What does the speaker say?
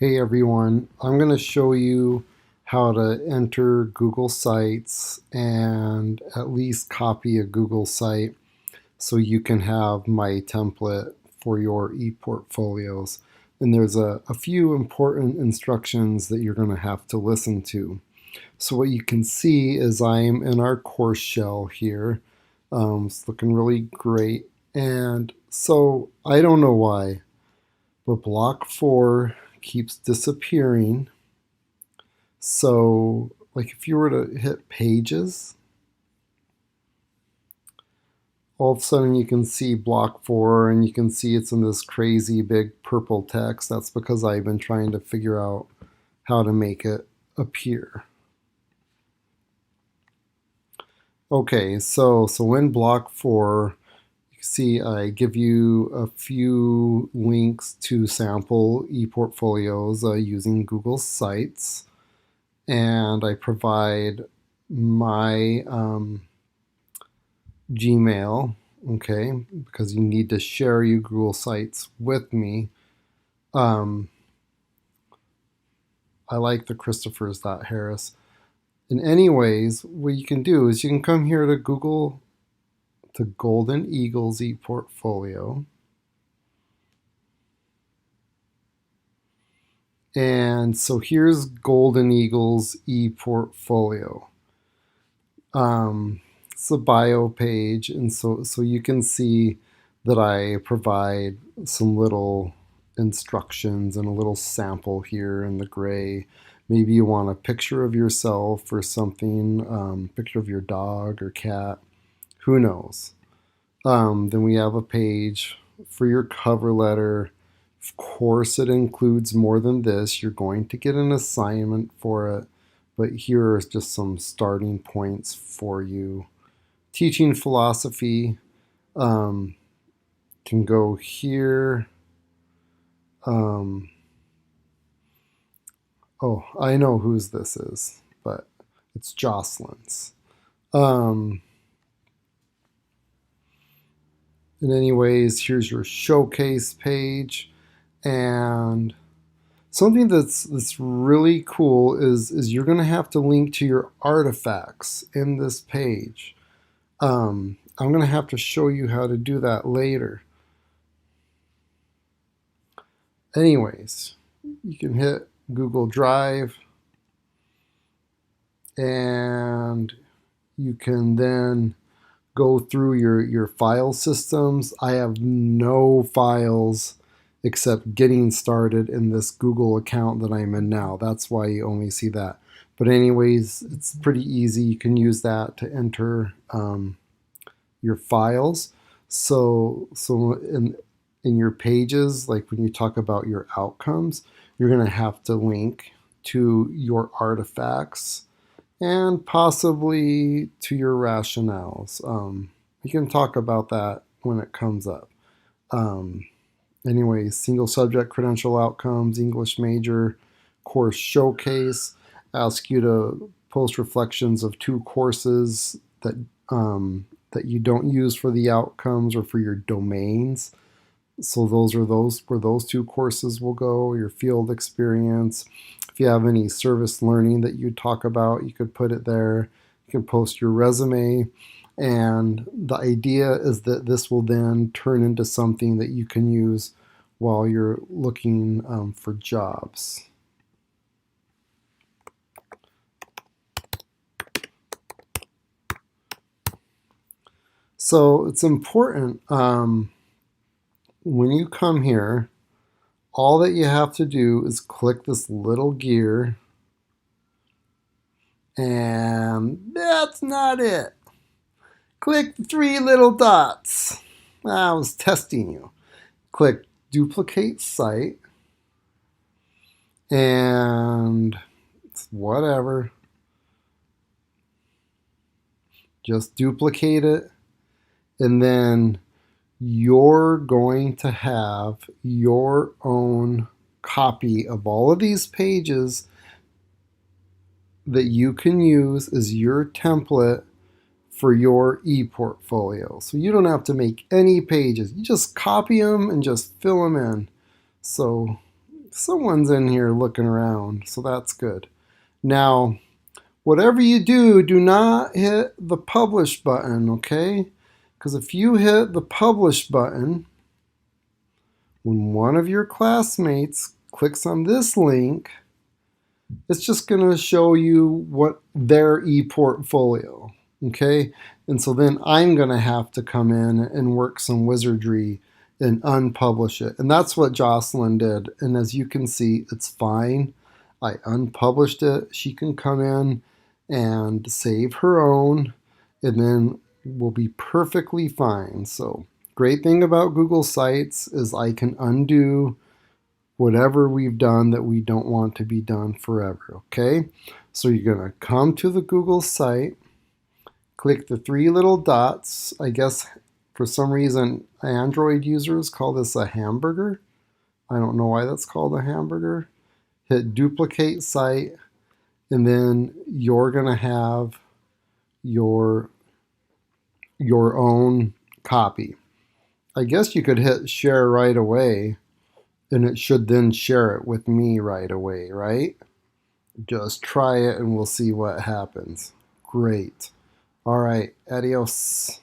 Hey everyone, I'm going to show you how to enter Google Sites and at least copy a Google site so you can have my template for your ePortfolios. And there's a few important instructions that you're going to have to listen to. So what you can see is I'm in our course shell here. It's looking really great. And so I don't know why, but block 4 keeps disappearing. So like if you were to hit pages, all of a sudden you can see block 4 and you can see it's in this crazy big purple text. That's because I've been trying to figure out how to make it appear. Okay, so in block 4, you can see I give you a few links to sample ePortfolios using Google Sites. And I provide my Gmail, okay, because you need to share your Google Sites with me. I like the Christopher's.Harris. And anyways, what you can do is you can come here to Golden Eagles ePortfolio. And so here's Golden Eagles ePortfolio. It's the bio page, and so you can see that I provide some little instructions and a little sample here in the gray. Maybe you want a picture of yourself or something, picture of your dog or cat, who knows. Then we have a page for your cover letter. Of course, it includes more than this. You're going to get an assignment for it, but here are just some starting points for you. Teaching philosophy can go here. Oh, I know whose this is, but it's Jocelyn's. And anyways, here's your showcase page. And something that's really cool is you're going to have to link to your artifacts in this page. I'm going to have to show you how to do that later. Anyways, you can hit Google Drive and you can then go through your file systems. I have no files except getting started in this Google account that I'm in now. That's why you only see that. But anyways, it's pretty easy. You can use that to enter your files. So in your pages, like when you talk about your outcomes, you're going to have to link to your artifacts and possibly to your rationales. We can talk about that when it comes up. Anyway, single subject credential outcomes, English major, course showcase, ask you to post reflections of 2 courses that you don't use for the outcomes or for your domains. So those are where those 2 courses will go, your field experience. If you have any service learning that you talk about, you could put it there. You can post your resume. And the idea is that this will then turn into something that you can use while you're looking for jobs. So it's important when you come here, all that you have to do is click this little gear, and that's not it. Click the 3 little dots. I was testing you. Click duplicate site, and whatever. Just duplicate it, and then you're going to have your own copy of all of these pages that you can use as your template for your ePortfolio. So you don't have to make any pages. You just copy them and just fill them in. So Someone's in here looking around, so that's good. Now, whatever you do, do not hit the publish button, okay? Because if you hit the publish button, when one of your classmates clicks on this link, it's just going to show you what their eportfolio, okay? And so then I'm going to have to come in and work some wizardry and unpublish it. And that's what Jocelyn did. And as you can see, it's fine. I unpublished it. She can come in and save her own, and then we'll be perfectly fine. So great thing about Google Sites is I can undo whatever we've done that we don't want to be done forever, okay? So you're going to come to the Google site, click the three little dots. I guess for some reason Android users call this a hamburger. I don't know why that's called a hamburger. Hit duplicate site, and then you're going to have your own copy. I guess you could hit share right away, and it should then share it with me right away, right? Just try it and we'll see what happens. Great. All right, adios.